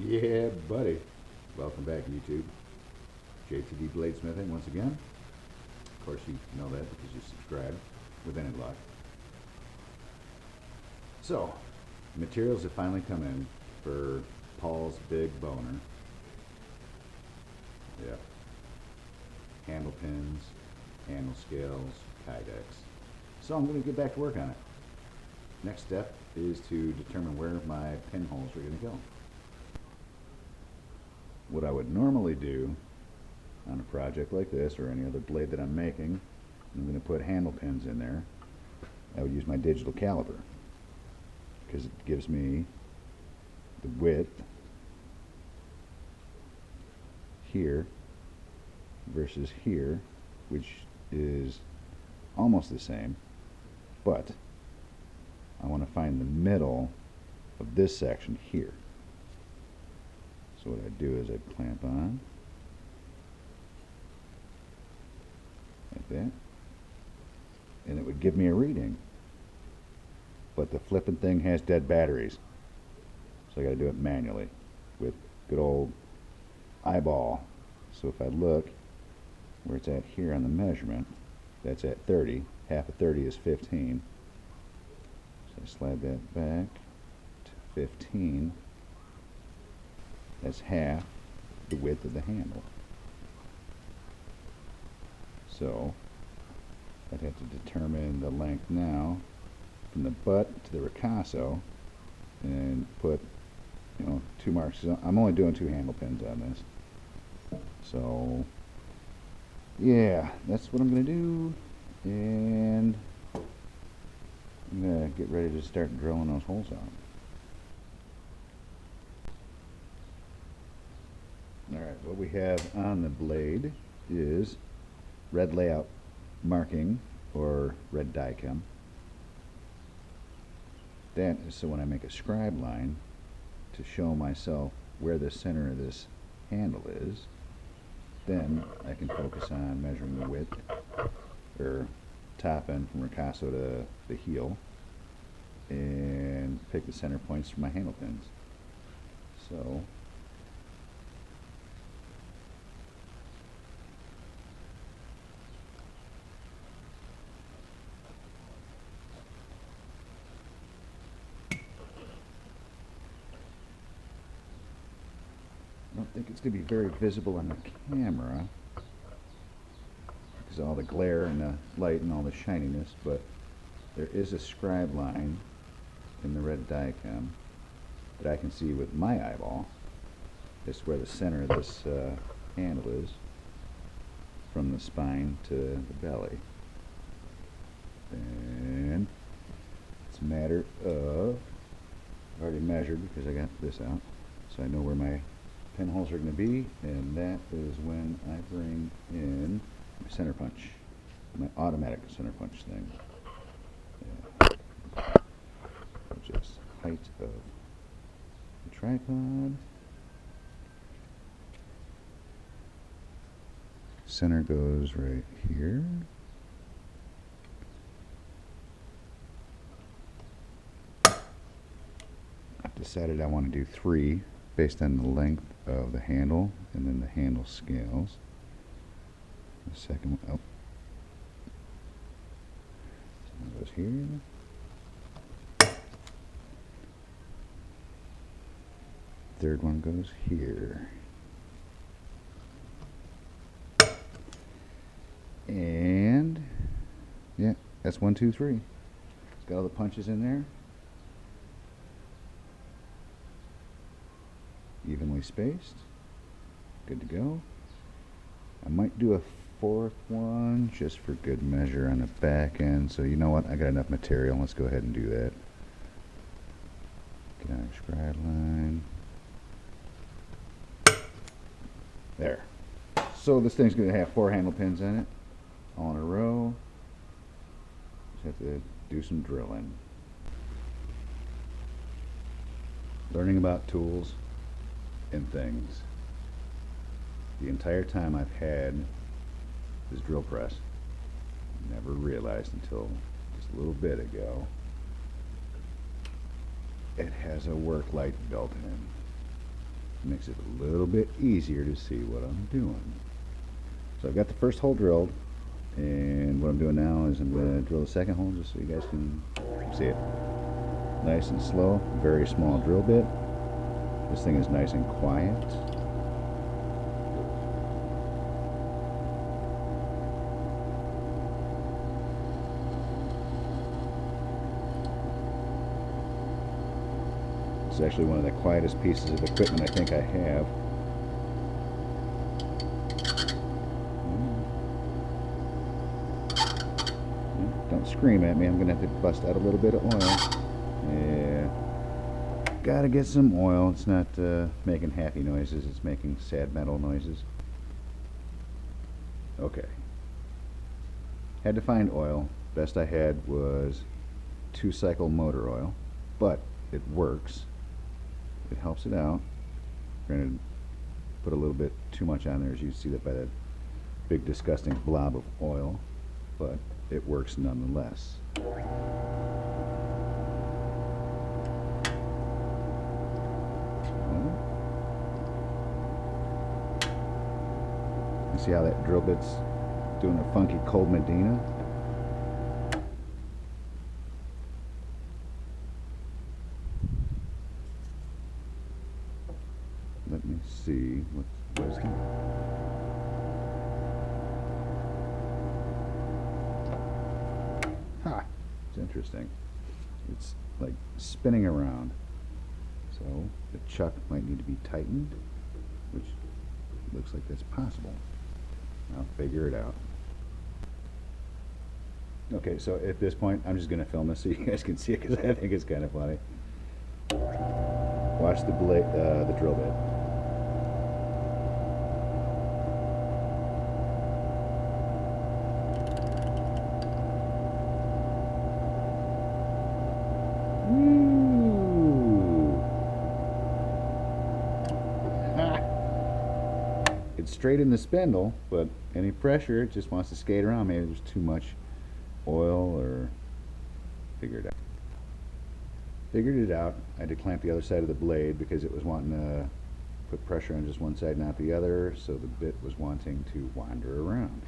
Yeah, buddy. Welcome back, YouTube. JTD Bladesmithing once again. Of course, you know that because you subscribe with any luck. So, materials have finally come in for Paul's Big Boner. Yeah. Handle pins, handle scales, Kydex. So I'm going to get back to work on it. Next step is to determine where my pinholes are going to go. What I would normally do on a project like this or any other blade that I'm making, I'm going to put handle pins in there. I would use my digital caliper because it gives me the width here versus here, which is almost the same, but I want to find the middle of this section here. So what I do is I clamp on like that, and it would give me a reading, but the flipping thing has dead batteries, so I got to do it manually with good old eyeball. So if I look where it's at here on the measurement, that's at 30. Half of 30 is 15. So I slide that back to 15. That's half the width of the handle. So I'd have to determine the length now from the butt to the ricasso and put, 2 marks. I'm only doing 2 handle pins on this. So yeah, that's what I'm going to do, and I'm going to get ready to start drilling those holes out. Alright, what we have on the blade is red layout marking, or red die chem. That is so when I make a scribe line to show myself where the center of this handle is, then I can focus on measuring the width, or top end from ricasso to the heel, and pick the center points for my handle pins. So I don't think it's going to be very visible on the camera because of all the glare and the light and all the shininess, but there is a scribe line in the red die chem that I can see with my eyeball. It's where the center of this handle is, from the spine to the belly. And it's a matter of, I've already measured because I got this out, so I know where my pinholes are going to be, and that is when I bring in my center punch, my automatic center punch thing. Yeah. Just height of the tripod. Center goes right here. I've decided I want to do 3 based on the length of the handle and then the handle scales. The second one, oh, so it goes here. Third one goes here. And yeah, that's 1, 2, 3. It's got all the punches in there, evenly spaced, good to go. I might do a 4th one just for good measure on the back end. So you know what, I got enough material, let's go ahead and do that. Get on a scribe line. There. So this thing's going to have 4 handle pins in it, all in a row. Just have to do some drilling. Learning about tools and things. The entire time I've had this drill press, never realized until just a little bit ago, it has a work light built in. Makes it a little bit easier to see what I'm doing. So I've got the first hole drilled, and what I'm doing now is I'm going to drill the second hole just so you guys can see it. Nice and slow, very small drill bit. This thing is nice and quiet. It's actually one of the quietest pieces of equipment I think I have. Don't scream at me, I'm gonna have to bust out a little bit of oil. Yeah. Gotta get some oil. It's not making happy noises, it's making sad metal noises. Okay. Had to find oil. Best I had was 2-cycle motor oil, but it works. It helps it out. Granted, put a little bit too much on there, as you see that by that big disgusting blob of oil, but it works nonetheless. You see how that drill bit's doing a funky cold Medina? Let me see what is that? Ha! It's interesting. It's like spinning around. So the chuck might need to be tightened, which looks like that's possible. I'll figure it out. Okay, so at this point, I'm just going to film this so you guys can see it because I think it's kind of funny. Watch the blade, the drill bit. It's straight in the spindle, but any pressure, it just wants to skate around. Maybe there's too much oil or figured it out. Figured it out. I had to clamp the other side of the blade because it was wanting to put pressure on just one side, not the other, so the bit was wanting to wander around.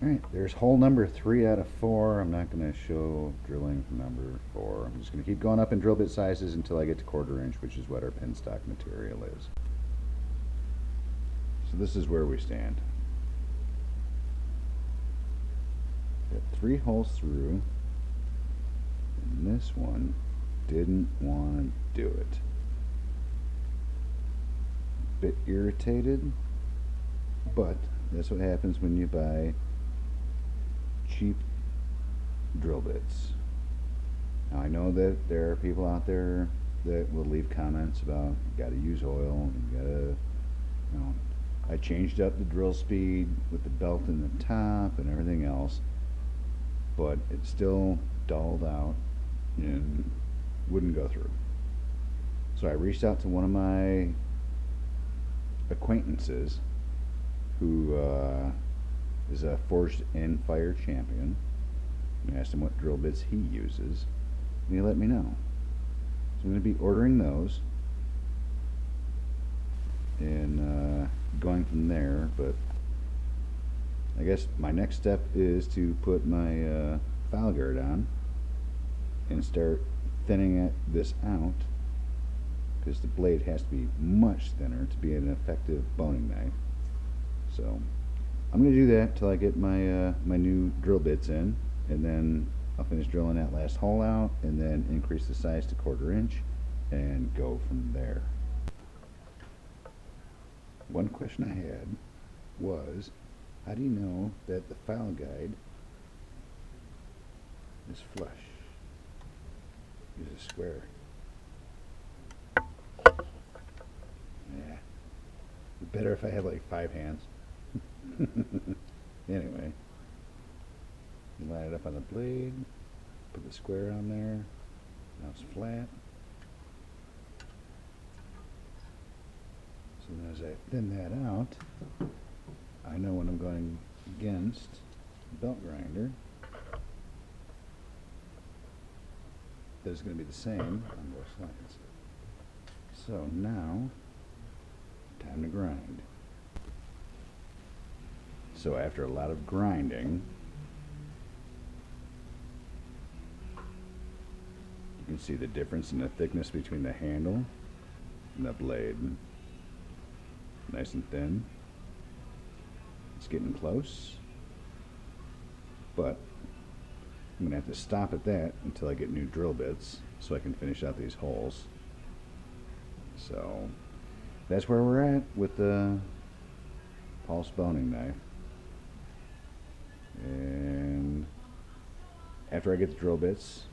Alright, there's hole number 3 out of 4. I'm not going to show drilling number 4. I'm just going to keep going up in drill bit sizes until I get to 1/4 inch, which is what our pin stock material is. So this is where we stand. Got 3 holes through, and this one didn't want to do it. A bit irritated, but that's what happens when you buy cheap drill bits. Now I know that there are people out there that will leave comments about you gotta use oil, you gotta, you know, I changed up the drill speed with the belt in the top and everything else, but it still dulled out and wouldn't go through. So I reached out to one of my acquaintances who is a Forged in Fire champion, and asked him what drill bits he uses, and he let me know. So I'm going to be ordering those and going from there, but I guess my next step is to put my file guard on and start thinning this out, because the blade has to be much thinner to be an effective boning knife. So I'm going to do that till I get my my new drill bits in, and then I'll finish drilling that last hole out and then increase the size to 1/4 inch and go from there. One question I had was, how do you know that the file guide is flush? Use a square. Yeah. Better if I had like 5 hands. Anyway, you line it up on the blade, put the square on there, now it's flat. So then as I thin that out, I know when I'm going against the belt grinder that it's going to be the same on both sides. So now, time to grind. So after a lot of grinding, you can see the difference in the thickness between the handle and the blade. Nice and thin. It's getting close, but I'm gonna have to stop at that until I get new drill bits so I can finish out these holes. So that's where we're at with the pulse boning knife. And after I get the drill bits,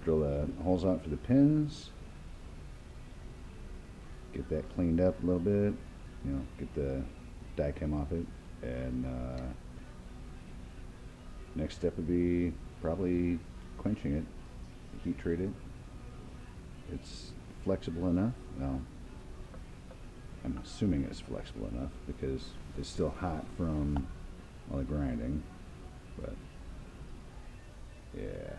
drill the holes out for the pins, get that cleaned up a little bit, you know, get the die cam off it, and next step would be probably quenching it, heat treat it. It's flexible enough. Well, I'm assuming it's flexible enough because it's still hot from all the grinding, but yeah,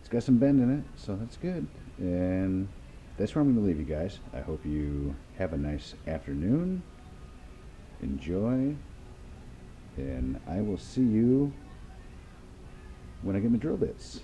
it's got some bend in it, so that's good. And that's where I'm going to leave you guys. I hope you have a nice afternoon. Enjoy, and I will see you when I get my drill bits.